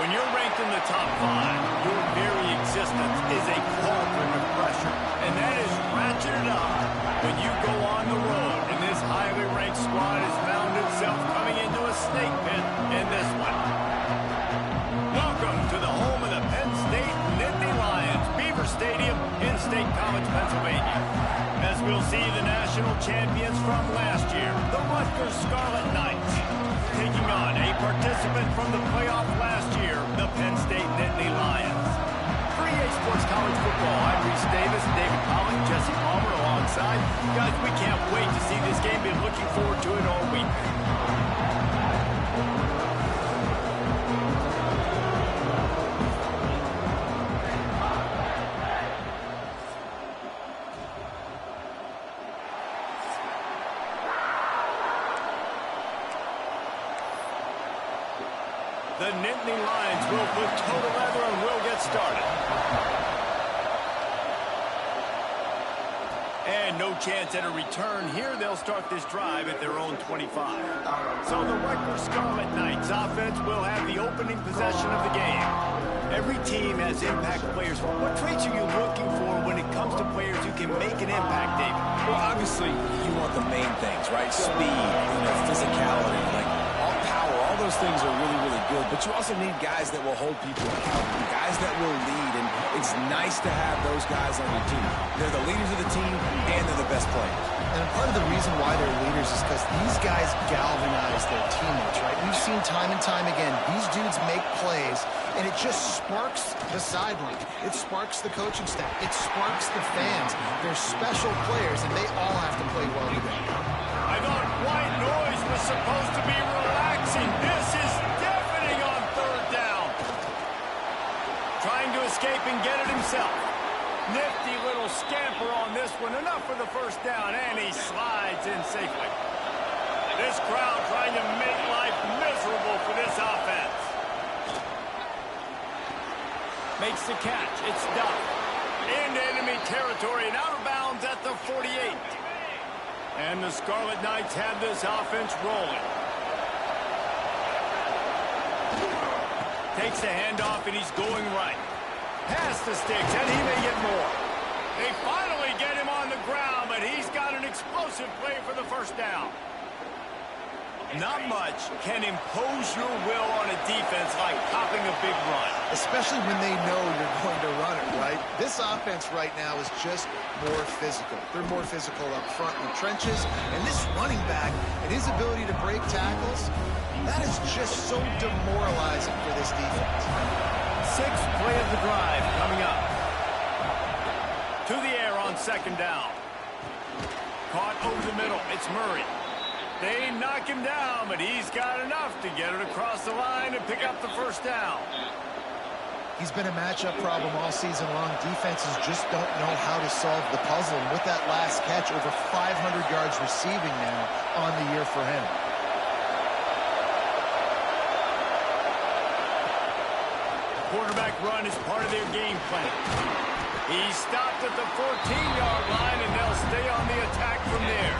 When you're ranked in the top 5, your very existence is a cauldron of pressure. And that is ratcheted up when you go on the road. And this highly ranked squad has found itself coming into a snake pit in this one. Welcome to the home of the Penn State Nittany Lions, Beaver Stadium in State College, Pennsylvania. As we'll see the national champions from last year, the Rutgers Scarlet Knights, taking on a participant from the playoff last year, the Penn State Nittany Lions. For EA Sports College Football, I'm Reese Davis, David Pollock, Jesse Palmer alongside. Guys, we can't wait to see this game. Been looking forward to it all week. The Nittany Lions will put total leather and will get started. And no chance at a return here. They'll start this drive at their own 25. So the Rutgers Scarlet Knights offense will have the opening possession of the game. Every team has impact players. What traits are you looking for when it comes to players who can make an impact, David? Well, obviously, you want the main things, right? Speed, physicality, all power. All those things are really, really good. But you also need guys that will hold people accountable, guys that will lead. And it's nice to have those guys on your team. They're the leaders of the team, and they're the best players. And part of the reason why they're leaders is because these guys galvanize their teammates, right? We've seen time and time again, these dudes make plays, and it just sparks the sideline. It sparks the coaching staff. It sparks the fans. They're special players, and they all have to play well together. I thought white noise was supposed to be relaxing. This is deafening on third down. Trying to escape and get it himself. Nifty little scamper on this one. Enough for the first down, and he slides in safely. This crowd trying to make life miserable for this offense. Makes the catch. It's done. Into enemy territory and out of bounds at the 48. And the Scarlet Knights have this offense rolling. Takes the handoff, and he's going right. Past the sticks, and he may get more. They finally get him on the ground, but he's got an explosive play for the first down. Not much can impose your will on a defense like popping a big run. Especially when they know you're going to run it, right? This offense right now is just more physical. They're more physical up front in the trenches. And this running back and his ability to break tackles, that is just so demoralizing for this defense. Sixth play of the drive coming up. To the air on second down. Caught over the middle. It's Murray. They knock him down, but he's got enough to get it across the line and pick up the first down. He's been a matchup problem all season long. Defenses just don't know how to solve the puzzle. And with that last catch, over 500 yards receiving now on the year for him. Quarterback run is part of their game plan. He's stopped at the 14-yard line, and they'll stay on the attack from there.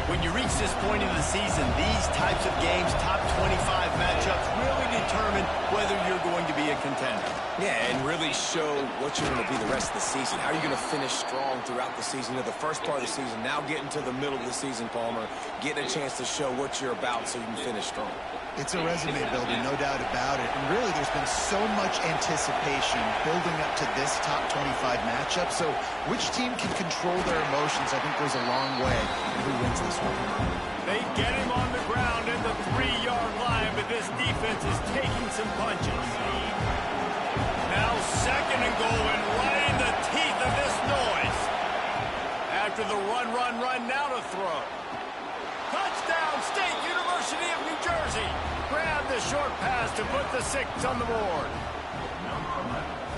When you reach this point in the season, these types of games, top 25 matchups, really determine whether you're going to be a contender. Yeah, and really show what you're going to be the rest of the season. How are you going to finish strong throughout the season, the first part of the season, now getting to the middle of the season, Palmer, getting a chance to show what you're about so you can finish strong. It's a resume builder, no doubt about it. And really, there's been so much anticipation building up to this top 25 matchup. So which team can control their emotions, I think, goes a long way in who wins this one. They get him on the ground at the 3-yard line, but this defense is taking some punches. Now second and goal, and right in the teeth of this noise. After the run, now to throw. Touchdown, State University of New Jersey. Grab the short pass to put the 6 on the board.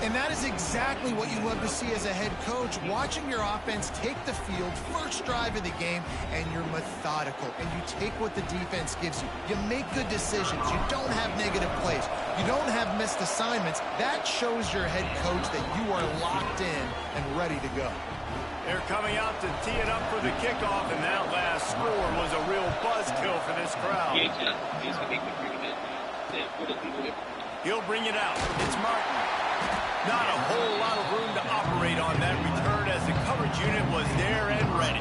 And that is exactly what you love to see as a head coach, watching your offense take the field, first drive of the game, and you're methodical, and you take what the defense gives you. You make good decisions. You don't have negative plays. You don't have missed assignments. That shows your head coach that you are locked in and ready to go. They're coming out to tee it up for the kickoff, and that last score was a real buzzkill for this crowd. He'll bring it out. It's Martin. Not a whole lot of room to operate on that return as the coverage unit was there and ready.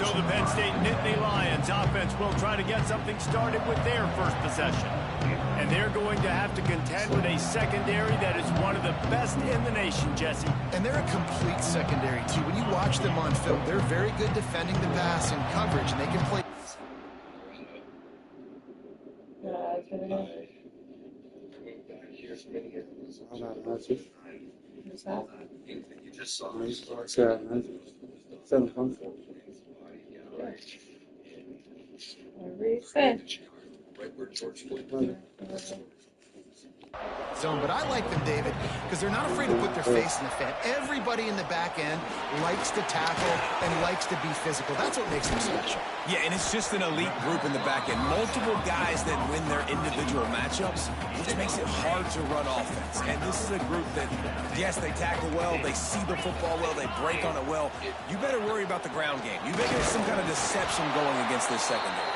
So the Penn State Nittany Lions offense will try to get something started with their first possession. And they're going to have to contend with a secondary that is one of the best in the nation, Jesse. And they're a complete secondary, too. When you watch them on film, they're very good defending the pass and coverage, and they can play. Zone, but I like them, David, because they're not afraid to put their face in the fan. Everybody in the back end likes to tackle and likes to be physical. That's what makes them special. Yeah, and it's just an elite group in the back end. Multiple guys that win their individual matchups, which makes it hard to run offense. And this is a group that, yes, they tackle well, they see the football well, they break on it well. You better worry about the ground game. You better get some kind of deception going against this secondary.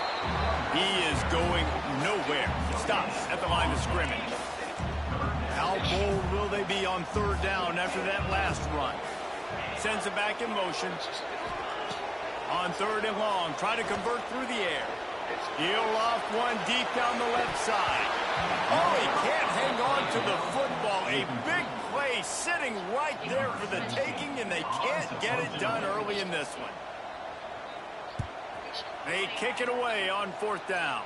He is going nowhere. Stops at the line of scrimmage. How bold will they be on third down after that last run? Sends it back in motion. On third and long, try to convert through the air. He'll loft one deep down the left side. Oh, he can't hang on to the football. A big play sitting right there for the taking, and they can't get it done early in this one. They kick it away on fourth down.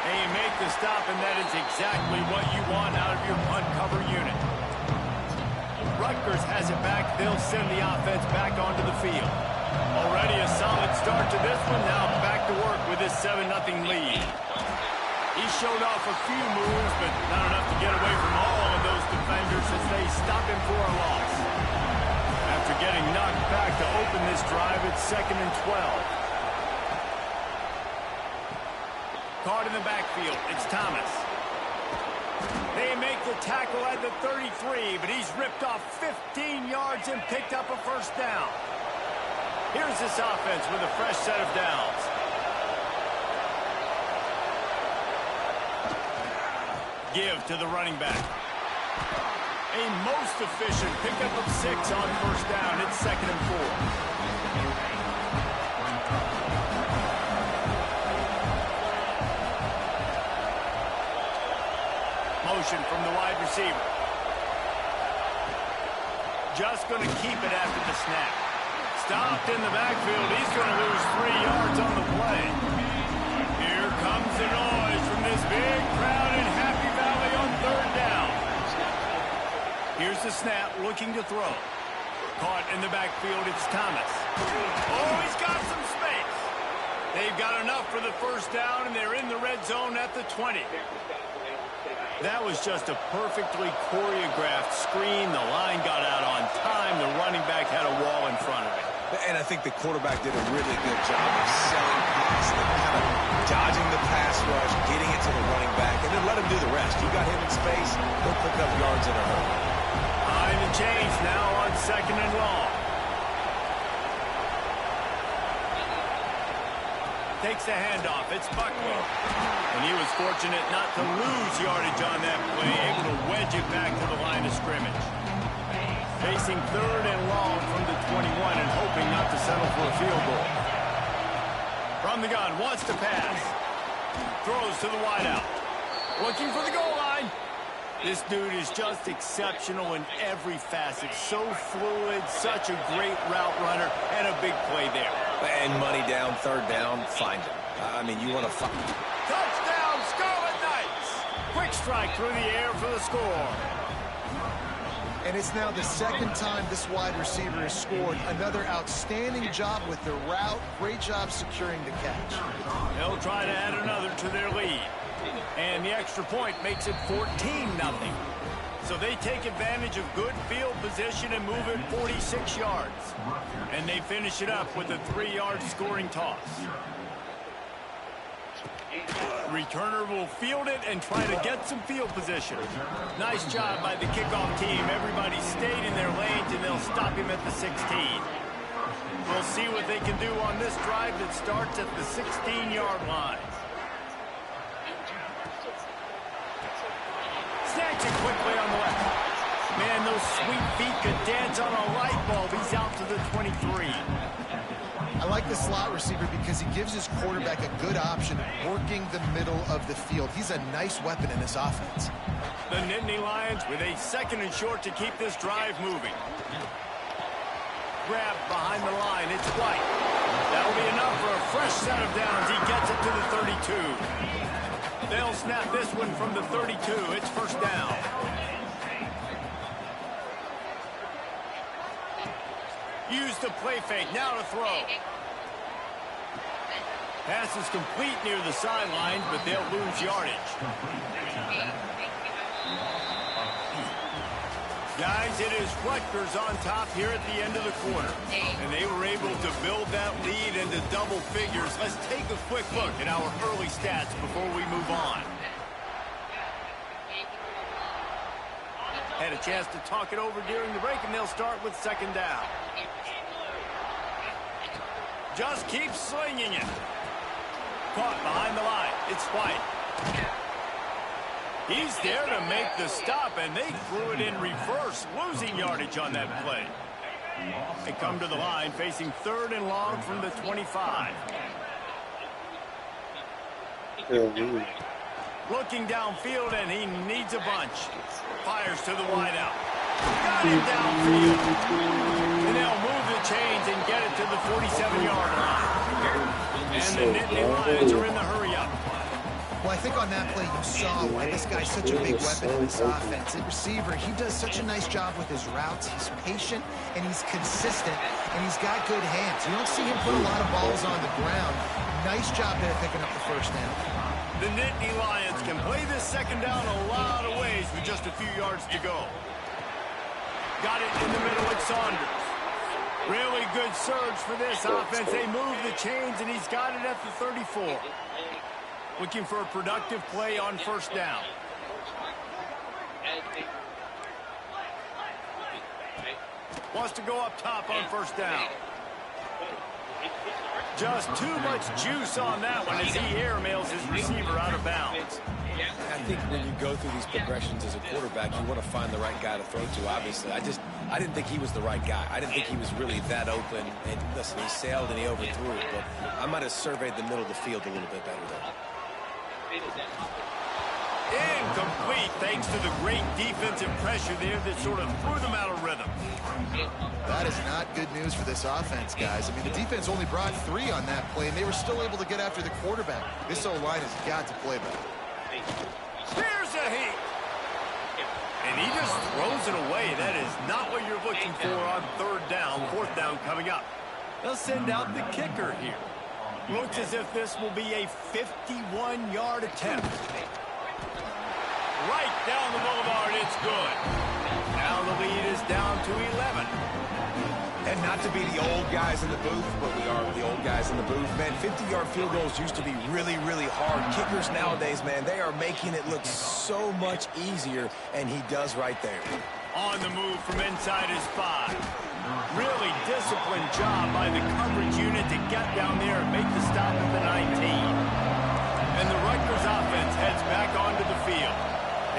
They make the stop, and that is exactly what you want out of your punt cover unit. Rutgers has it back. They'll send the offense back onto the field. Already a solid start to this one. Now back to work with this 7-0 lead. He showed off a few moves, but not enough to get away from all of those defenders as they stop him for a loss. After getting knocked back to open this drive, it's 2nd and 12. Caught in the backfield, it's Thomas. They make the tackle at the 33, but he's ripped off 15 yards and picked up a first down. Here's this offense with a fresh set of downs. Give to the running back. A most efficient pickup of 6 on first down. It's 2nd and 4. Motion from the wide receiver. Just going to keep it after the snap. Stopped in the backfield. He's going to lose 3 yards on the play. Here comes the noise from this big crowd in Happy Valley on third down. Here's the snap, looking to throw. Caught in the backfield, it's Thomas. Oh, he's got some space. They've got enough for the first down, and they're in the red zone at the 20. That was just a perfectly choreographed screen. The line got out on time. The running back had a wall in front of it. And I think the quarterback did a really good job of selling past it, kind of dodging the pass rush, getting it to the running back, and then let him do the rest. You got him in space, he'll pick up yards in a hurry. Time to change now on 2nd and long. Takes the handoff. It's Buckley. And he was fortunate not to lose yardage on that play, able to wedge it back to the line of scrimmage. Facing third and long from the 21 and hoping not to settle for a field goal. From the gun, wants to pass. Throws to the wideout. Looking for the goal line. This dude is just exceptional in every facet. So fluid, such a great route runner, and a big play there. And money down, third down, find him. I mean, you want to find him. Touchdown, Scarlet Knights! Quick strike through the air for the score. And it's now the 2nd time this wide receiver has scored. Another outstanding job with the route. Great job securing the catch. They'll try to add another to their lead. And the extra point makes it 14-0. So they take advantage of good field position and move it 46 yards. And they finish it up with a 3-yard scoring toss. Returner will field it and try to get some field position. Nice job by the kickoff team. Everybody stayed in their lanes, and they'll stop him at the 16. We'll see what they can do on this drive that starts at the 16-yard line. Snacks it quickly on the left. Man, those sweet feet could dance on a light bulb. He's out to the 23. I like the slot receiver because he gives his quarterback a good option working the middle of the field. He's a nice weapon in this offense. The Nittany Lions with a 2nd and short to keep this drive moving. Grab behind the line. It's White. That'll be enough for a fresh set of downs. He gets it to the 32. They'll snap this one from the 32. It's first down. Use the play fake. Now to throw. Pass is complete near the sidelines, but they'll lose yardage. Guys, it is Rutgers on top here at the end of the quarter. And they were able to build that lead into double figures. Let's take a quick look at our early stats before we move on. Had a chance to talk it over during the break, and they'll start with 2nd down. Just keep slinging it. Caught behind the line. It's White. He's there to make the stop, and they threw it in reverse, losing yardage on that play. They come to the line, facing 3rd and long from the 25. Looking downfield, and he needs a bunch. Fires to the wideout. Got him downfield. And they'll move the chains and get it to the 47-yard line. And the Nittany Lions are in the hurry-up. Well, I think on that play you saw why this guy's such a big weapon in this offense. At receiver, he does such a nice job with his routes. He's patient, and he's consistent, and he's got good hands. You don't see him put a lot of balls on the ground. Nice job there picking up the first down. The Nittany Lions can play this 2nd down a lot of ways with just a few yards to go. Got it in the middle with Saunders. Really good surge for this offense. They move the chains, and he's got it at the 34. Looking for a productive play on 1st down. Wants to go up top on 1st down. Just too much juice on that one as he airmails his receiver out of bounds. I think when you go through these progressions as a quarterback, you want to find the right guy to throw to, obviously. I didn't think he was the right guy. I didn't think he was really that open. And listen, he sailed and he overthrew it, but I might have surveyed the middle of the field a little bit better there. Incomplete, thanks to the great defensive pressure there that sort of threw them out of rhythm. That is not good news for this offense, guys. I mean, the defense only brought 3 on that play, and they were still able to get after the quarterback. This O-line has got to play better. Here's a heat. And he just throws it away. That is not what you're looking for on 3rd down. 4th down coming up. They'll send out the kicker here. Looks as if this will be a 51-yard attempt. Right down the boulevard, it's good. Now the lead is down to 11. And not to be the old guys in the booth, but we are the old guys in the booth, man. 50-yard field goals used to be really, really hard. Kickers nowadays, man, they are making it look so much easier, and he does right there. On the move from inside his 5. Really disciplined job by the coverage unit to get down there and make the stop at the 19. And the Rutgers offense heads back onto the field.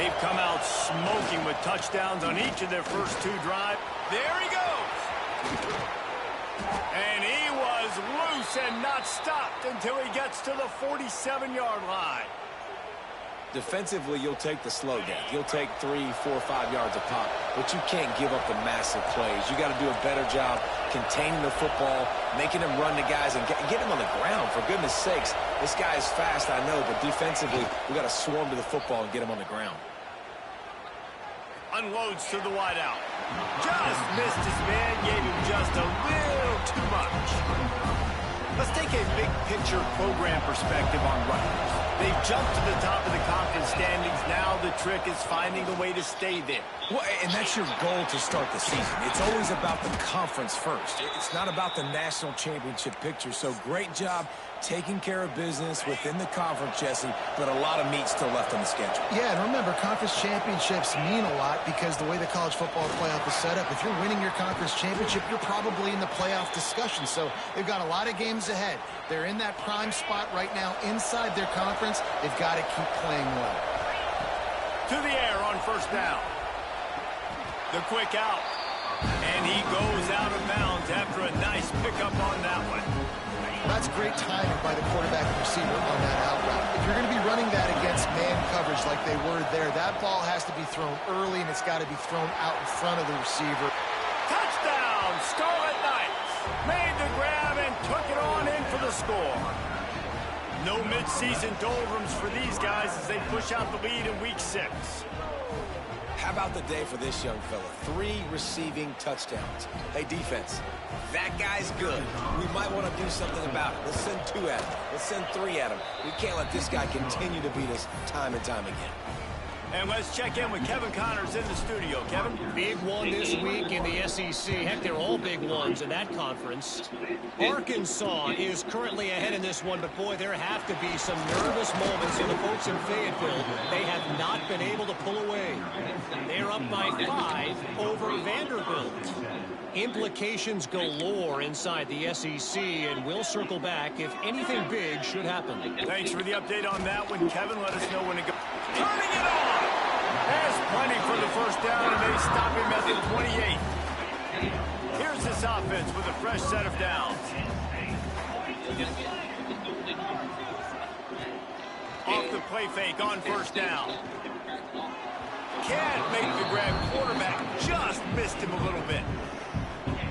They've come out smoking with touchdowns on each of their first 2 drives. There he goes. And he was loose and not stopped until he gets to the 47-yard line. Defensively, you'll take the slow down. You'll take 3, 4, 5 yards a pop, but you can't give up the massive plays. You got to do a better job containing the football, making him run the guys, and get him on the ground. For goodness sakes, this guy is fast, I know, but defensively, we got to swarm to the football and get him on the ground. Unloads to the wideout. Just missed his man, gave him just a little too much. Let's take a big picture program perspective on Rutgers. They've jumped to the top of the conference standings. Now the trick is finding a way to stay there. Well, and that's your goal to start the season. It's always about the conference first. It's not about the national championship picture. So great job taking care of business within the conference, Jesse, but a lot of meat still left on the schedule. Yeah, and remember, conference championships mean a lot because the way the college football playoff is set up, if you're winning your conference championship, you're probably in the playoff discussion. So they've got a lot of games ahead. They're in that prime spot right now inside their conference. They've got to keep playing well. To the air on first down. The quick out. And he goes out of bounds after a nice pickup on that one. That's great timing by the quarterback and receiver on that out route. If you're going to be running that against man coverage like they were there, that ball has to be thrown early, and it's got to be thrown out in front of the receiver. Touchdown! Scarlet Knights made the grab and took it on in for the score. No midseason doldrums for these guys as they push out the lead in Week 6. How about the day for this young fella? 3 receiving touchdowns. Hey, defense, that guy's good. We might want to do something about it. Let's send 2 at him. Let's send 3 at him. We can't let this guy continue to beat us time and time again. And let's check in with Kevin Connors in the studio. Kevin? Big one this week in the SEC. Heck, they're all big ones in that conference. Arkansas is currently ahead in this one, but boy, there have to be some nervous moments for the folks in Fayetteville. They have not been able to pull away. They're up by 5 over Vanderbilt. Implications galore inside the SEC, and we'll circle back if anything big should happen. Thanks for the update on that one, Kevin. Let us know when to go. Turning it on! There's plenty for the first down, and they stop him at the 28. Here's this offense with a fresh set of downs. Off the play fake on first down. Can't make the grab. Quarterback just missed him a little bit.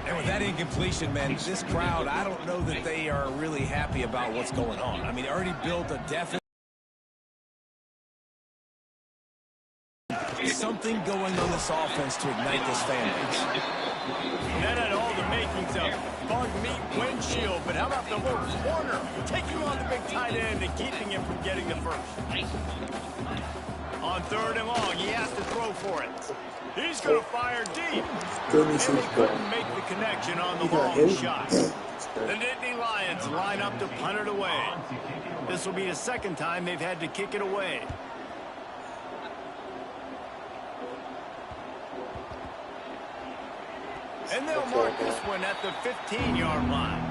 And with that incompletion, man, this crowd, I don't know that they are really happy about what's going on. I mean, already built a deficit. Something going on this offense to ignite this fan base. That had all the makings of bug meat windshield, but how about the little corner taking on the big tight end and keeping him from getting the first? On 3rd and long, he has to throw for it. He's going to fire deep. And they couldn't make the connection on the long shot. The Nittany Lions line up to punt it away. This will be the 2nd time they've had to kick it away. And they'll mark this one at the 15-yard line.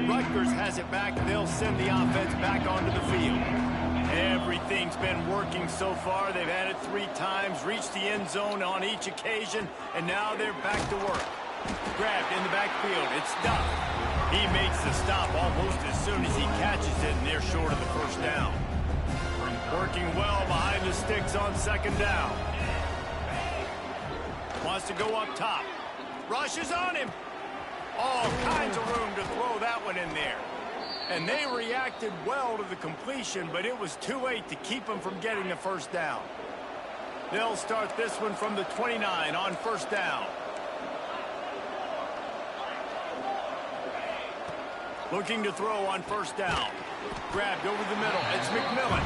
Rutgers has it back. They'll send the offense back onto the field. Everything's been working so far. They've had it 3 times, reached the end zone on each occasion, and now they're back to work. Grabbed in the backfield. It's Duff. He makes the stop almost as soon as he catches it, and they're short of the first down. Working well behind the sticks on 2nd down. Wants to go up top. Rushes on him. All kinds of room to throw that one in there. And they reacted well to the completion, but it was too late to keep them from getting the first down. They'll start this one from the 29 on first down. Looking to throw on first down. Grabbed over the middle. It's McMillan.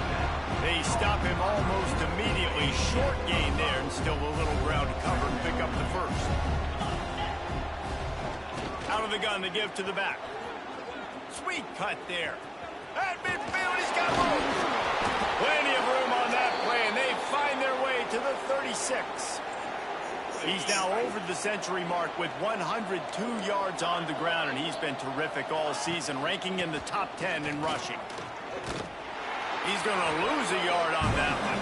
They stop him almost immediately. Short gain there and still a little ground to cover and pick up the first. Out of the gun to give to the back. Sweet cut there. At midfield, he's got room. Plenty of room on that play, and they find their way to the 36. He's now over the century mark with 102 yards on the ground, and he's been terrific all season, ranking in the top 10 in rushing. He's going to lose a yard on that one.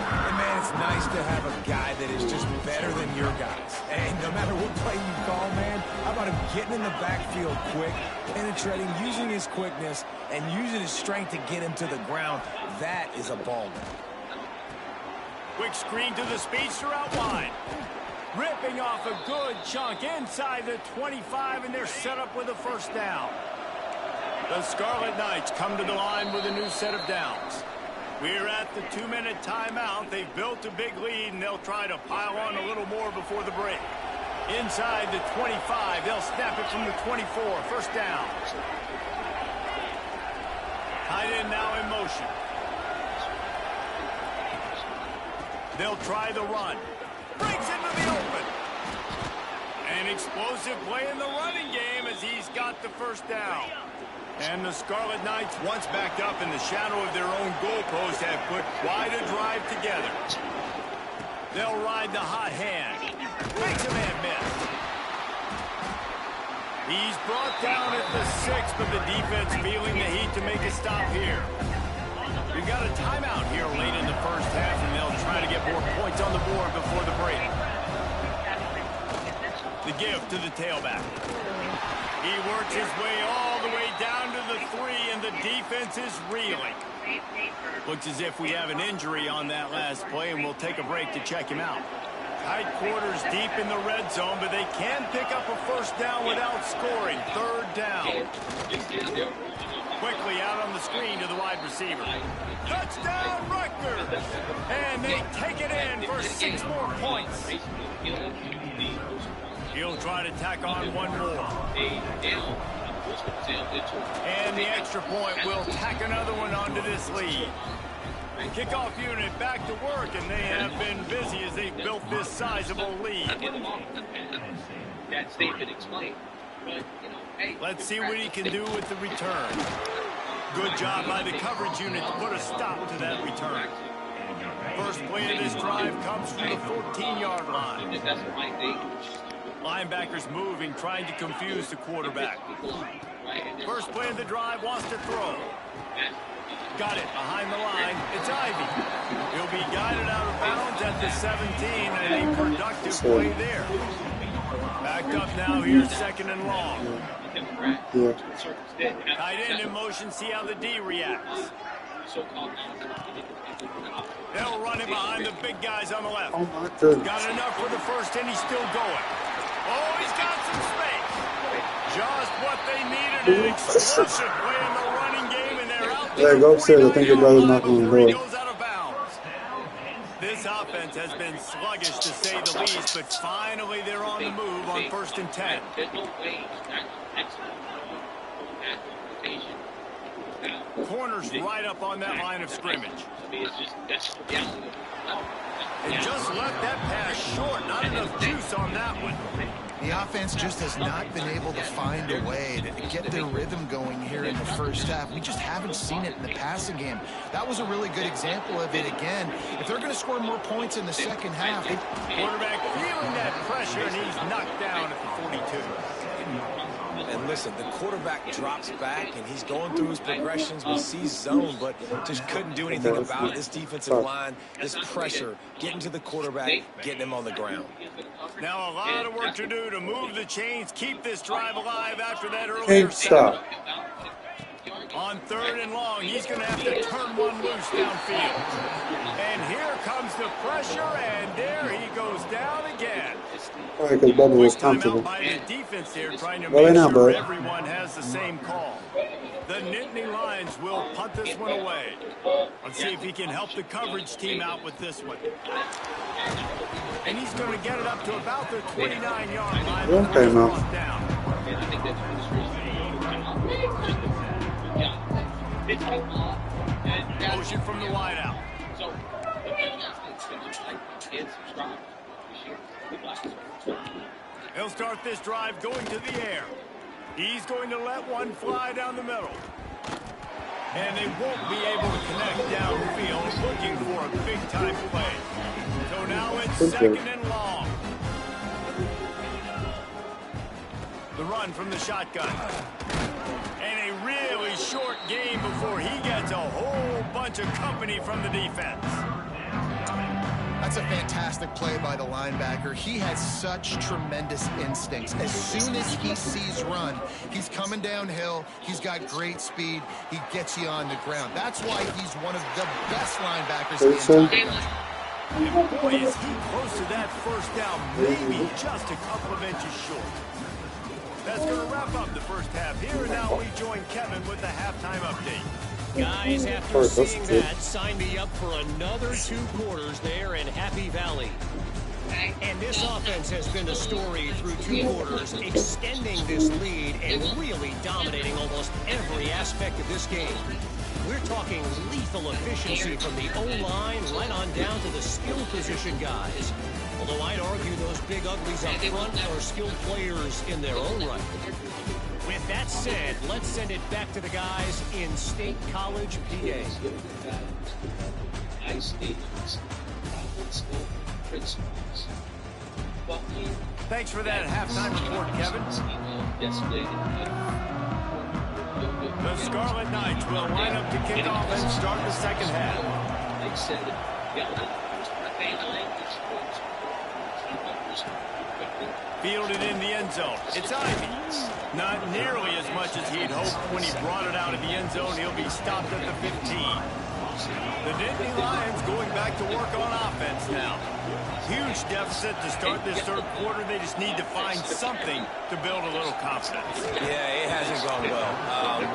And man, it's nice to have a guy that is just better than your guys. And no matter what play you call, man, how about him getting in the backfield quick, penetrating, using his quickness, and using his strength to get him to the ground. That is a baller. Quick screen to the speedster out wide. Ripping off a good chunk inside the 25, and they're set up with a first down. The Scarlet Knights come to the line with a new set of downs. We're at the 2-minute timeout. They've built a big lead, and they'll try to pile on a little more before the break. Inside the 25, they'll snap it from the 24. First down. Tight end now in motion. They'll try the run. Breaks into the open. An explosive play in the running game as he's got the first down. And the Scarlet Knights, once backed up in the shadow of their own goalpost, have put quite a drive together. They'll ride the hot hand. Makes a man miss. He's brought down at the 6, but the defense feeling the heat to make a stop here. We've got a timeout here late in the first half, and they'll try to get more points on the board before the break. The give to the tailback. He works his way all the way down to the 3, and the defense is reeling. Looks as if we have an injury on that last play, and we'll take a break to check him out. Tight quarters deep in the red zone, but they can pick up a first down without scoring. Third down. Quickly out on the screen to the wide receiver. Touchdown, Rutgers! And they take it in for 6 more points. He'll try to tack on one more. And the extra point will tack another one onto this lead. Kickoff unit back to work, and they have been busy as they've built this sizable lead. That statement explained. Let's see what he can do with the return. Good job by the coverage unit to put a stop to that return. First play of this drive comes from the 14-yard line. Linebackers moving, trying to confuse the quarterback. First play of the drive, wants to throw. Got it behind the line. It's Ivy. He'll be guided out of bounds at the 17, and a productive play there. Backed up now, here's 2nd and long. Tight end in motion, see how the D reacts. They'll run it behind the big guys on the left. Oh my goodness. Got enough for the first, and he's still going. Oh, he's got some space. Just what they needed, an explosive play in the running game, and they're out. Yeah, go upstairs. I think your brother's knocking on the door. Goes out of bounds. This offense has been sluggish, to say the least, but finally they're on the move on 1st and 10. Corners right up on that line of scrimmage. And just left that pass short. Not enough juice on that one. The offense just has not been able to find a way to get their rhythm going here in the first half. We just haven't seen it in the passing game. That was a really good example of it again. If they're going to score more points in the second half. Quarterback feeling that pressure, and he's knocked down at the 42. And listen, the quarterback drops back, and he's going through his progressions with sees zone, but just couldn't do anything about it. This defensive line, this pressure, getting to the quarterback, getting him on the ground. Now a lot of work to do to move the chains, keep this drive alive after that earlier. Can't stop. On 3rd and long, he's going to have to turn one loose downfield. And here comes the pressure, and there he goes down again. All right, because Bubba was comfortable. By the defense here, trying to Well, make now, sure bud. everyone has the same call. The Nittany Lions will punt this one away. Let's see if he can help the coverage team out with this one. And he's going to get it up to about the 29-yard line. Okay, man. Motion from the wideout. He'll start this drive going to the air. He's going to let one fly down the middle. And they won't be able to connect downfield, looking for a big-time play. So now it's 2nd and long. The run from the shotgun. And a really short game before he gets a whole bunch of company from the defense. That's a fantastic play by the linebacker. He has such tremendous instincts. As soon as he sees run, he's coming downhill. He's got great speed. He gets you on the ground. That's why he's one of the best linebackers in the entire country. And boy, is he close to that first down, maybe just a couple of inches short. That's going to wrap up the first half here, and now we join Kevin with the halftime update. Guys, after seeing that, sign me up for another 2 quarters there in Happy Valley. And this offense has been a story through 2 quarters, extending this lead and really dominating almost every aspect of this game. We're talking lethal efficiency from the O-line right on down to the skill position guys. Although I'd argue those big uglies up front are skilled players in their own right. With that said, let's send it back to the guys in State College, PA. Thanks for that halftime report, Kevin. The Scarlet Knights will line up to kick off and start the second half. They said, Fielded in the end zone. It's Ivy. Not nearly as much as he'd hoped when he brought it out of the end zone. He'll be stopped at the 15. The Nittany Lions going back to work on offense now. Huge deficit to start this third quarter. They just need to find something to build a little confidence. Yeah, it hasn't gone well.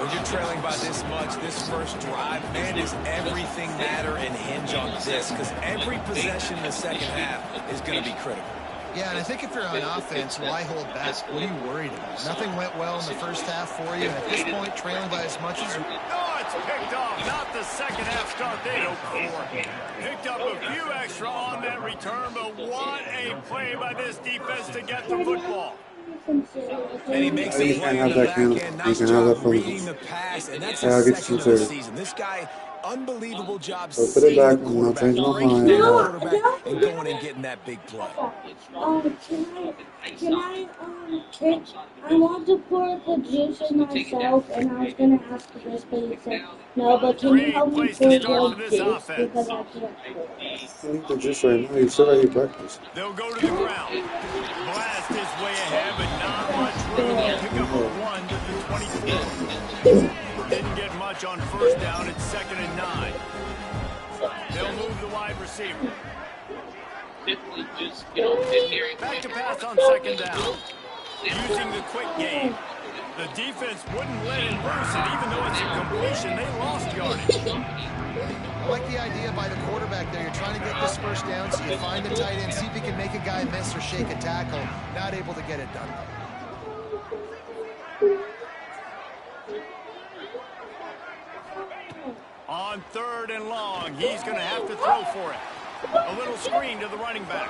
When you're trailing by this much, this first drive, man, does everything matter and hinge on this, because every possession in the second half is going to be critical. Yeah, and I think if you're on offense, why hold back? What are you worried about? Nothing went well in the first half for you, and at this point, trailing by as much as you... Oh, it's picked off. Not the second half start they hoped for. Picked up a few extra on that return, but what a play by this defense to get the football. And he makes a play in the back end. Nice job reading the pass, and that's his second of the season. This guy, unbelievable job seeing the quarterback, breaking down the quarterback, and going and getting that big play. I want to pour the juice in myself, and I was going to ask this, but he said, no, but can you help me pour the juice, because I can't. I need the juice right now. You still got your breakfast. They'll go to the ground. Blast his way ahead, but not much room. They'll pick up a 1 to the 24. Didn't get much on first down. It's 2nd and 9. They'll move the wide receiver. Back to pass on 2nd down. Using the quick game. The defense wouldn't let him loose it, even though it's a completion. They lost yardage. I like the idea by the quarterback there. You're trying to get this first down, so you find the tight end, see if he can make a guy miss or shake a tackle. Not able to get it done. On 3rd and long, he's going to have to throw for it. A little screen to the running back.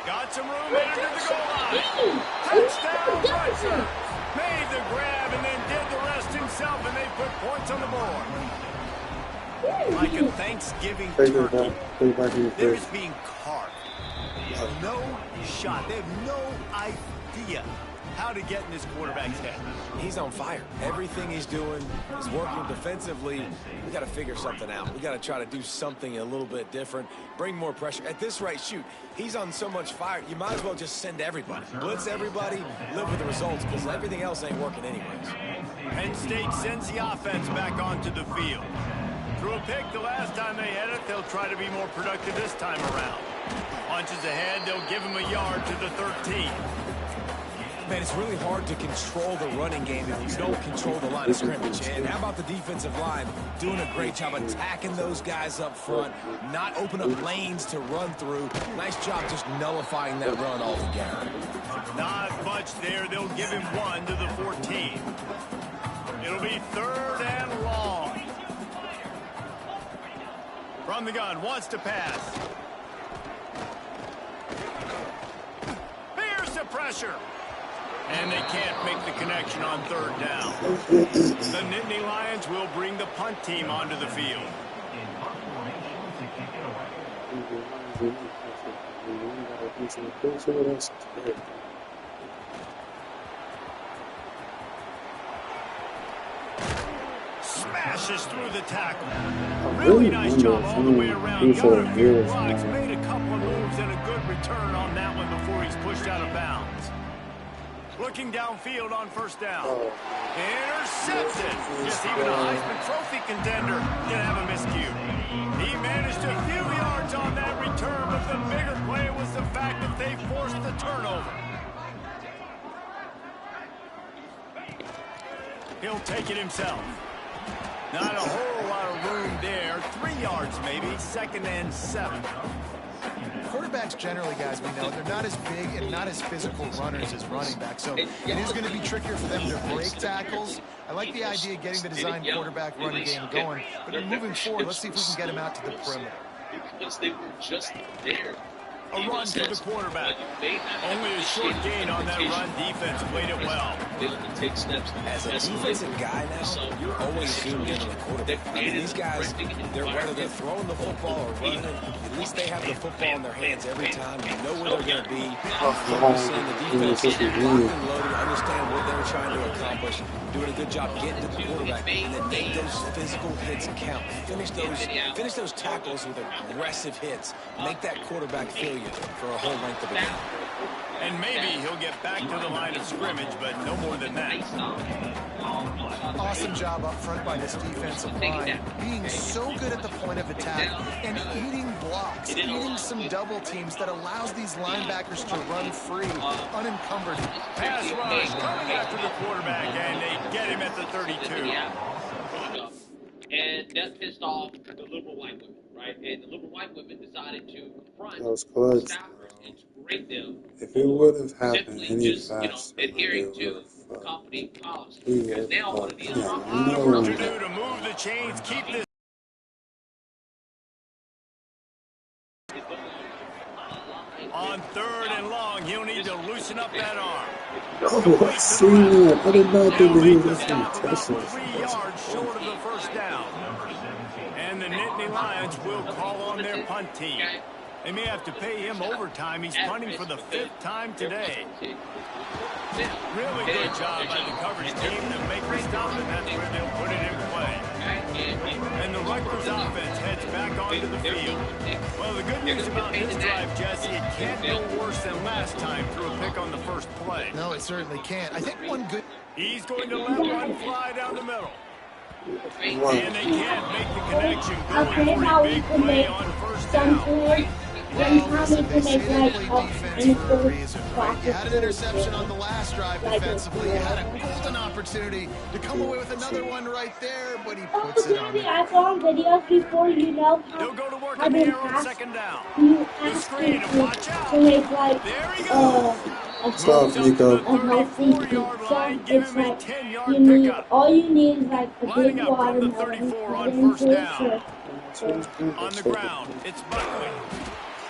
Got some room into the goal line. Touchdown, Rutgers. Made the grab and then did the rest himself, and they put points on the board. Like a Thanksgiving turkey, they're just being carved. They have no shot. They have no idea how to get in this quarterback's head. He's on fire. Everything he's doing is working defensively. We got to figure something out. We got to try to do something a little bit different, bring more pressure. At this rate, shoot, he's on so much fire, you might as well just send everybody. Blitz everybody, live with the results, because everything else ain't working anyways. Penn State sends the offense back onto the field. Threw a pick the last time they had it. They'll try to be more productive this time around. Punches ahead, they'll give him a yard to the 13. Man, it's really hard to control the running game if you don't control the line of scrimmage. And how about the defensive line doing a great job attacking those guys up front, not open up lanes to run through. Nice job just nullifying that run altogether. Not much there. They'll give him 1 to the 14. It'll be 3rd and long. From the gun, wants to pass. Here's the pressure. And they can't make the connection on 3rd down. The Nittany Lions will bring the punt team onto the field. Smashes through the tackle. Really nice job all the way around. Got a few blocks, made a couple of moves, and a good return on that one before he's pushed out of bounds. Looking downfield on 1st down. Intercepted. Just even a Heisman Trophy contender can have a miscue. He managed a few yards on that return, but the bigger play was the fact that they forced the turnover. He'll take it himself. Not a whole lot of room there. 3 yards maybe. 2nd and 7. Quarterbacks generally, guys, we know, they're not as big and not as physical runners as running backs, so it is going to be trickier for them to break tackles. I like the idea of getting the design quarterback running game going, but moving forward, let's see if we can get him out to the perimeter. Because they were just there. A run to the quarterback. Only a short gain on that run. Defense played it well. As a defensive guy now, you're always zoomed in on the quarterback. I mean, these guys, whether they're throwing the football or running it, at least they have the football in their hands every time. You know where they're going to be. Focusing the defense, locked and loaded, understand what they're trying to accomplish, doing a good job getting to the quarterback, and then make those physical hits count. Finish those tackles with aggressive hits. Make that quarterback feel you for a whole length of a game. And maybe he'll get back to the line of scrimmage, but no more than that. Awesome job up front by this defensive line, being so good at the point of attack and eating blocks, eating some double teams that allows these linebackers to run free, unencumbered. Pass rush coming after the quarterback, and they get him at the 32. And that pissed off the liberal white women, right? And the liberal white women decided to confront That was clutch. staffers and to berate them. If it would have happened Simply any just, faster, adhering it to would have company policy. we Because would now what have it is, yeah, A lot of work to no. do to move the chains, keep this. On 3rd and long, he'll need to loosen up that arm. Oh, I seen that. I did not think that he They'll was make the actually stop about touching 3 yards short of the first down. And the Nittany Lions will call on their punt team. They may have to pay him overtime. He's punting for the 5th time today. Really good job by the coverage team to make the stop, and that's where they'll put it in play. And the Rutgers offense heads back onto the field. Well, the good news about this drive, Jesse, it can't go worse than last time through a pick on the first play. No, it certainly can't. I think one good... He's going to let one fly down the middle. Wow. And they can't make the connection Okay, going for now a we big can play make on first some down. players. Well, Then listen, Tommy they can say make they like play defense any for a sort reason, right? You had an interception on the last drive Like defensively. You had a golden opportunity to come away with another one right there, but he Oh, puts it on Jimmy, the... I saw on videos before, you know They'll go to work how in the they air on ask 2nd down. you The ask screen, them and watch out. to make like There he goes. a Stop, Moves up to Nico. the a healthy 34-yard line. pizza. Give It's him a like 10-yard you need pickup. all you need is like a Lining big up from the watermelon, 34 cut on into first a down. circle. On the ground, it's Buckley.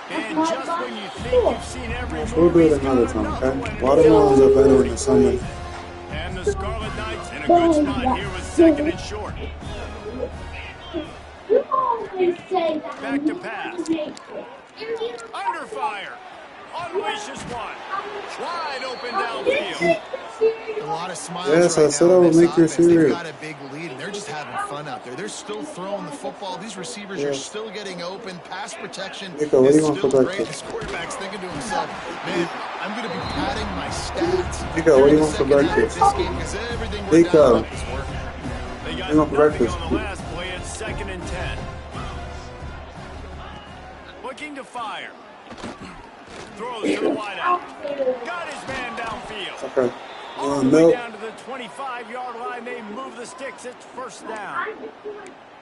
And That's just my when you think cool. you've seen every Yes, we'll move, do it he's another got time, another okay? one. And Watermelons are better in the summer. And the Scarlet Knights in a good spot here with 2nd and short. You always say that. Back to pass. Under fire. Unleashes one. Wide open downfield. A lot of smiles Yes, right I said now I in would this make you offense. They've serious. got a big lead, and they're just having fun out there. They're still throwing the football. These receivers are Yes. still getting open. Pass protection Nico, what do is you want still for great. breakfast? This quarterback's thinking to himself, man, I'm going to be padding my stats Nico, what do during you the want for second half of breakfast? this game because everything we're Nico. down is working. They got What do you want for nothing breakfast? on the last play. It's 2nd and 10. Looking to fire. Throws to the wideout. Got his man downfield. Okay. All the way Milk. down to the 25-yard line. They move the sticks. It's first down.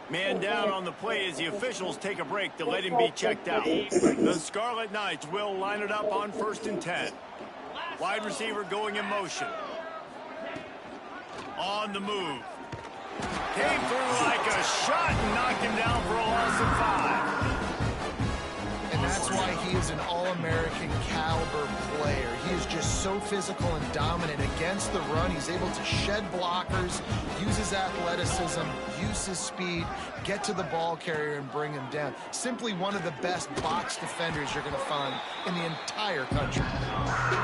Man down on the play as the officials take a break to let him be checked out. The Scarlet Knights will line it up on 1st and 10. Wide receiver going in motion. On the move. Came through like a shot and knocked him down for a loss of 5. And that's why he is an all-American caliber player. He is just so physical and dominant against the run. He's able to shed blockers, use his athleticism, use his speed, get to the ball carrier and bring him down. Simply one of the best box defenders you're going to find in the entire country.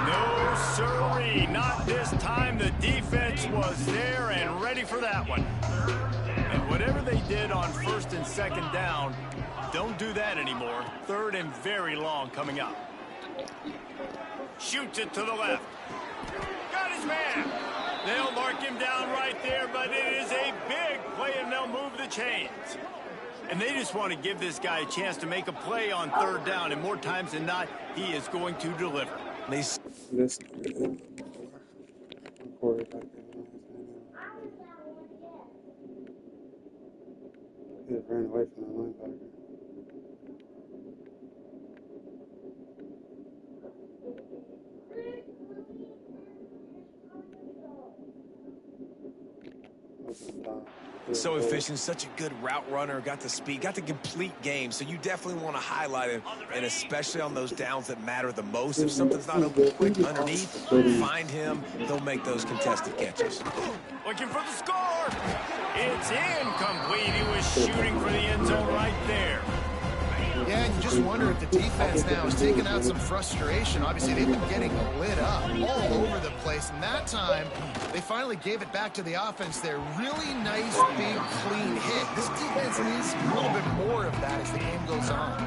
No, sirree. Not this time. The defense was there and ready for that one. And whatever they did on 1st and 2nd down, don't do that anymore. 3rd and very long coming up. Shoots it to the left. Got his man. They'll mark him down right there, but it is a big play, and they'll move the chains. And they just want to give this guy a chance to make a play on 3rd down, and more times than not, he is going to deliver. This quarterback. He ran away from the linebacker. So efficient, such a good route runner, got the speed, got the complete game. So you definitely want to highlight him, and especially on those downs that matter the most. If something's not open quick underneath, find him. He'll make those contested catches. Looking for the score. It's incomplete. He was shooting for the end zone right there. Yeah, and you just wonder if the defense now is taking out some frustration. Obviously, they've been getting lit up all over the place. And that time, they finally gave it back to the offense there. Really nice, big, clean hit. This defense needs a little bit more of that as the game goes on.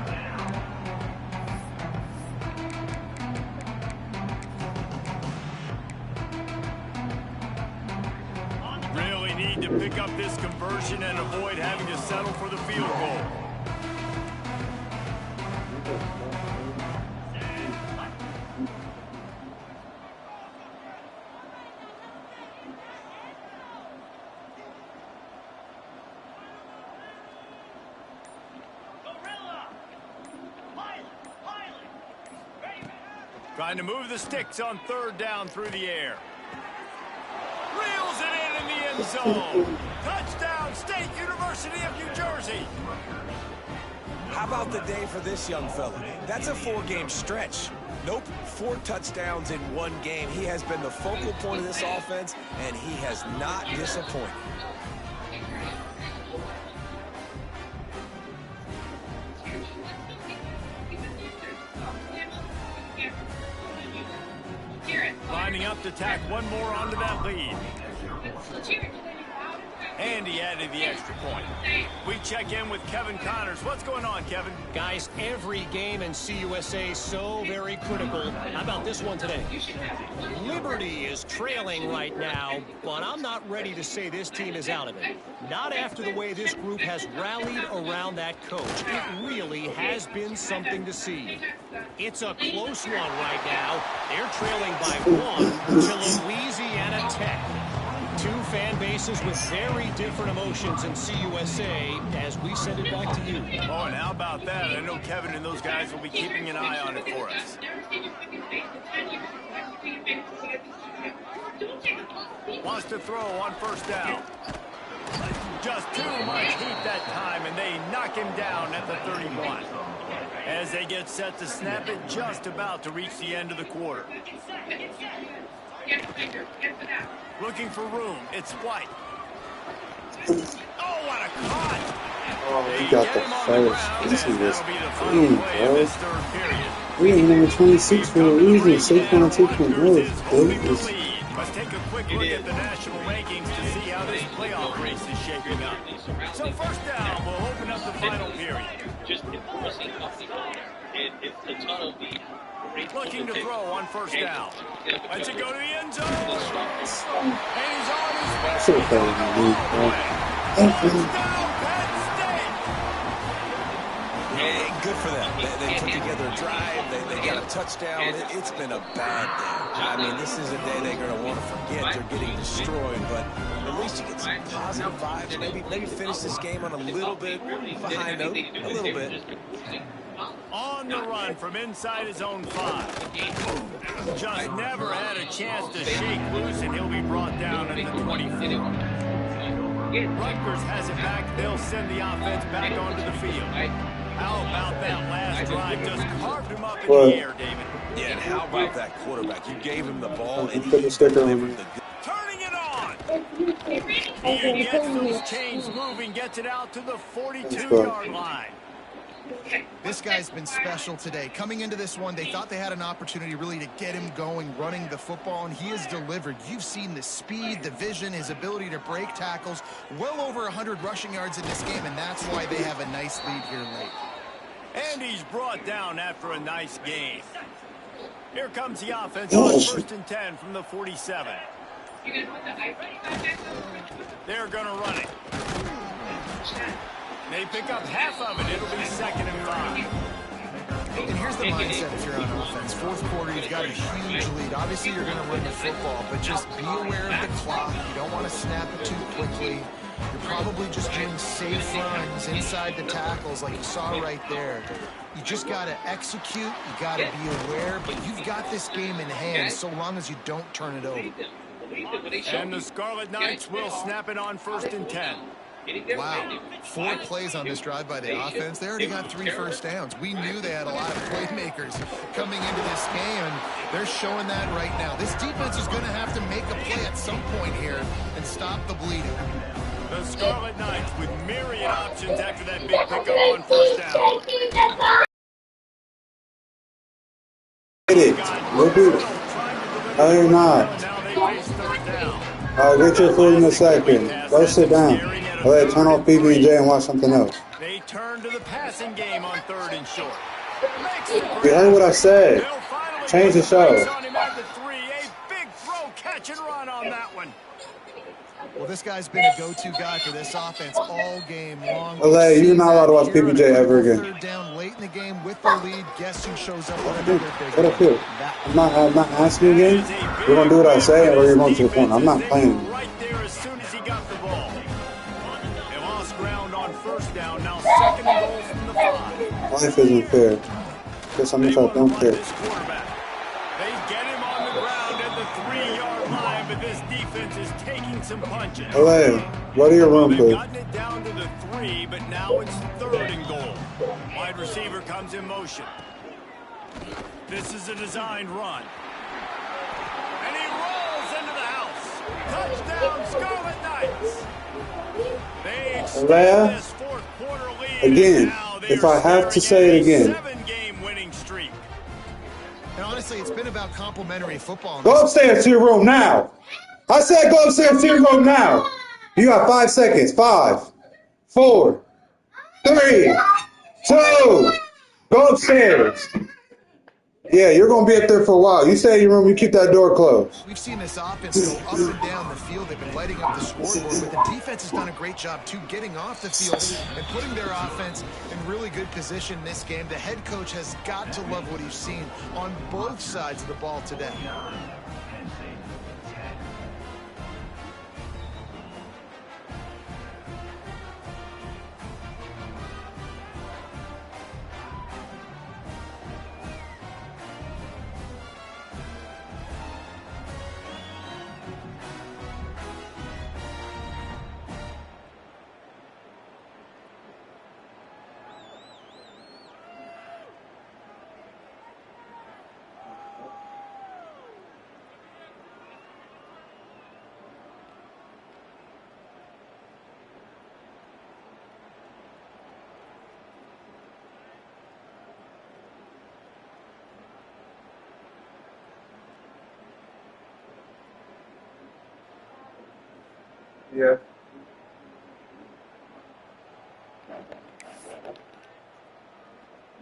Really need to pick up this conversion and avoid having to settle for the field goal. Trying to move the sticks on third down through the air. Reels it in the end zone. Touchdown, State University of New Jersey. How about the day for this young fella? That's a 4-game stretch. Nope, 4 touchdowns in 1 game. He has been the focal point of this offense, and he has not disappointed. Lining up to tack one more onto that lead. And he added the extra point. We check in with Kevin Connors. What's going on, Kevin? Guys, every game in CUSA so very critical. How about this one today? Liberty is trailing right now, but I'm not ready to say this team is out of it. Not after the way this group has rallied around that coach. It really has been something to see. It's a close one right now. They're trailing by 1 to Louisiana Tech. 2 fan bases with very different emotions in CUSA as we send it back to you. Oh, and how about that? I know Kevin and those guys will be keeping an eye on it for us. Wants to throw on first down. Just too much heat that time, and they knock him down at the 31. As they get set to snap it, just about to reach the end of the quarter. Looking for room. It's White. Oh, what a cut! Oh, he got the first. This is this clean, bro. This third period. We have number 26 for a reason. Saquon 2.0. Let's take a quick look at the national rankings to see how this playoff race is shaping up. So first down, we'll open up the final period. Just enforcing up the line, and it's a ton of the Looking to throw on first down. Lets it go to the end zone. And he's on his way. So Touchdown, Penn State. Hey, good for them. They put together a drive. They got a touchdown. It's been a bad day. I mean, this is a day they're going to want to forget. They're getting destroyed, but at least you get some positive vibes. Maybe finish this game on a little bit of a high note. A little bit. On the run from inside his own 5. Just never had a chance to shake loose, and he'll be brought down at the 24. Rutgers has it back. They'll send the offense back onto the field. How about that last drive? Just carved him up in the air, David. Yeah, and how about that quarterback? You gave him the ball, and he Put the sticker on delivered me. the Turning it on. He gets those chains moving, gets it out to the 42-yard line. This guy's been special today. Coming into this one, they thought they had an opportunity really to get him going, running the football, and he has delivered. You've seen the speed, the vision, his ability to break tackles. Well over 100 rushing yards in this game, and that's why they have a nice lead here late. And he's brought down after a nice game. Here comes the offense on 1st and 10 from the 47. They're going to run it. They pick up half of it. It'll be 2nd and 5. And here's the mindset if you're on offense. 4th quarter, you've got a huge lead. Obviously, you're going to run the football, but just be aware of the clock. You don't want to snap it too quickly. You're probably just doing safe runs inside the tackles like you saw right there. You just got to execute. You got to be aware, but you've got this game in hand so long as you don't turn it over. And the Scarlet Knights will snap it on 1st and 10. Wow, 4 plays on this drive by the offense. They already got 3 first downs. We knew they had a lot of playmakers coming into this game, and they're showing that right now. This defense is going to have to make a play at some point here and stop the bleeding. The Scarlet Knights with myriad options after that big pickup on 1st down. Get it. Look it. No, you're not. I'll get your food in a second. Go sit down. I'll let turn off PB&J and watch something else. They turn to the passing game on 3rd and short. You heard what I said. Change the show. A big throw, catch and run on that one. Well, this guy's been a go-to guy for this offense all game long. LA, you're not allowed to watch PBJ ever again. 3rd down late in the game with the lead. Guess who shows up with Dude, another big what up here? I'm not asking you again. You're going to do what I say or you're going to the corner. I'm not playing. Right there as soon as he got the ball. They lost ground on 1st down. Now 2nd and goal from the 5. Life isn't fair. Guess I'm going to don't care. They get him on the ground at the 3-yard line, but this defense is taking some punches. LA, go to your room, They've please. gotten it down to the 3, but now it's 3rd and goal. Wide receiver comes in motion. This is a designed run. And he rolls into the house. Touchdown, Scarlet Knights. They extend this 4th quarter lead. Again, Now they if are I have to staring say at it a again. 7-game winning streak. And honestly, it's been about complimentary football. Go upstairs to your room now. I said go upstairs to your room now. You got 5 seconds. 5, 4, 3, 2. Go upstairs. Yeah, you're going to be up there for a while. You stay in your room. You keep that door closed. We've seen this offense go up and down the field. They've been lighting up the scoreboard, but the defense has done a great job, too, getting off the field and putting their offense in really good position in this game. The head coach has got to love what he's seen on both sides of the ball today. Yeah.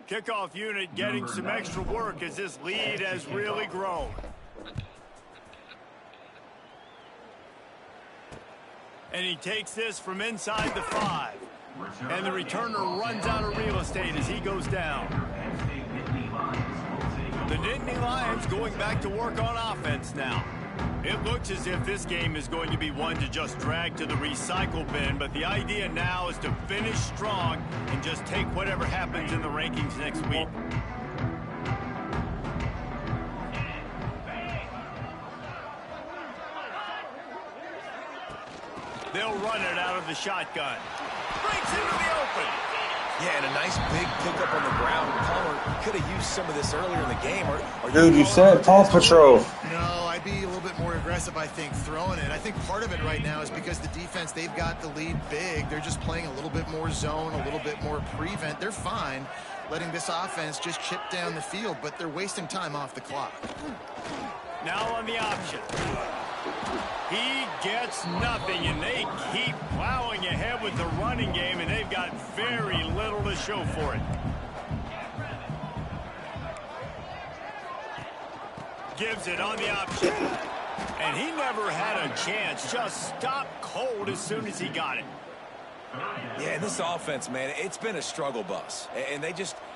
Kickoff unit getting some extra work as this lead has really grown. And he takes this from inside the 5. And the returner runs out of real estate as he goes down. The Nittany Lions going back to work on offense now. It looks as if this game is going to be one to just drag to the recycle bin, but the idea now is to finish strong and just take whatever happens in the rankings next week. They'll run it out of the shotgun. Breaks into the open. Yeah, and a nice big pickup on the ground. Palmer could have used some of this earlier in the game. Dude, you said Paw Patrol. No, I'd be a little bit more aggressive, I think, throwing it. I think part of it right now is because the defense, they've got the lead big. They're just playing a little bit more zone, a little bit more prevent. They're fine letting this offense just chip down the field, but they're wasting time off the clock. Now on the option. He gets nothing, and they keep plowing ahead with the running game, and they've got very little to show for it. Gives it on the option. And he never had a chance. Just stopped cold as soon as he got it. Yeah, this offense, man, it's been a struggle bus. And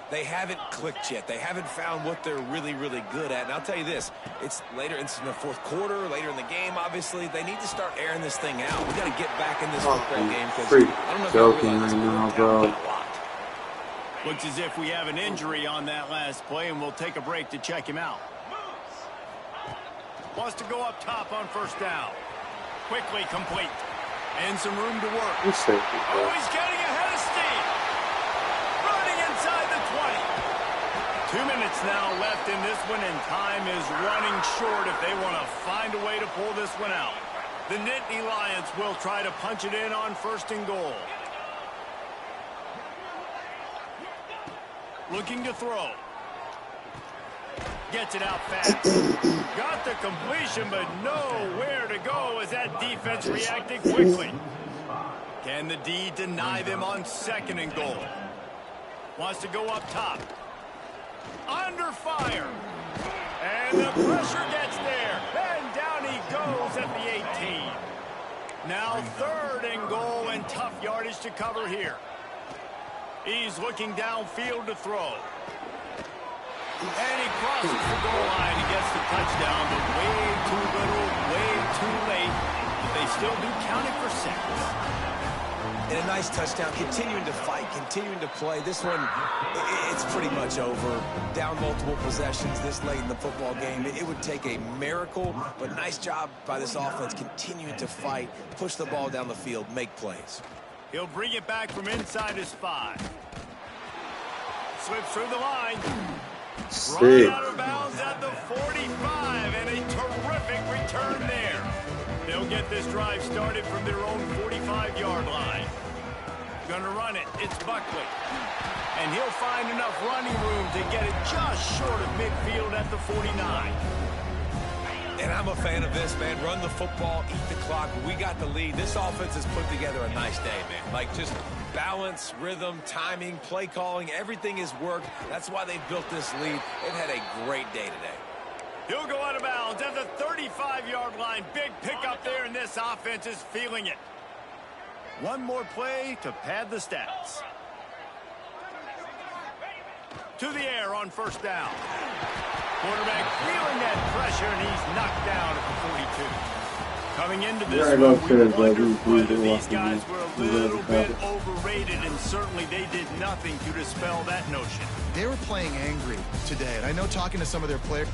they haven't clicked yet. They haven't found what they're really, really good at. And I'll tell you this, it's later, it's in the 4th quarter, later in the game, obviously. They need to start airing this thing out. We got to get back in this football game because I don't know if joking right now, bro. Looks as if we have an injury on that last play, and we'll take a break to check him out. Wants to go up top on first down. Quickly complete. And some room to work. Oh, he's getting ahead of steam. Running inside the 20. 2 minutes now left in this one, and time is running short if they want to find a way to pull this one out. The Nittany Lions will try to punch it in on first and goal. Looking to throw. Gets it out fast. Got the completion, but nowhere to go as that defense reacted quickly. Can the D deny them on second and goal? Wants to go up top. Under fire. And the pressure gets there. And down he goes at the 18. Now third and goal and tough yardage to cover here. He's looking downfield to throw. And he crosses the goal line and gets the touchdown, but way too little, way too late. They still do count it for 6. And a nice touchdown, continuing to fight, continuing to play. This one, it's pretty much over. Down multiple possessions this late in the football game. It would take a miracle, but nice job by this offense continuing to fight, push the ball down the field, make plays. He'll bring it back from inside his 5. Slips through the line. Run out of bounds at the 45, and a terrific return there. They'll get this drive started from their own 45-yard line. Gonna run it. It's Buckley. And he'll find enough running room to get it just short of midfield at the 49. And I'm a fan of this, man. Run the football, eat the clock. We got the lead. This offense has put together a nice day, man. Like, just balance, rhythm, timing, play calling, everything has worked. That's why they built this lead. They've had a great day today. He'll go out of bounds at the 35-yard line. Big pickup there, and this offense is feeling it. One more play to pad the stats. To the air on first down. Quarterback feeling that pressure, and he's knocked down at the 42. Coming into this one, we wondered whether these guys were a little bit overrated, and certainly they did nothing to dispel that notion. They were playing angry today, and I know talking to some of their players.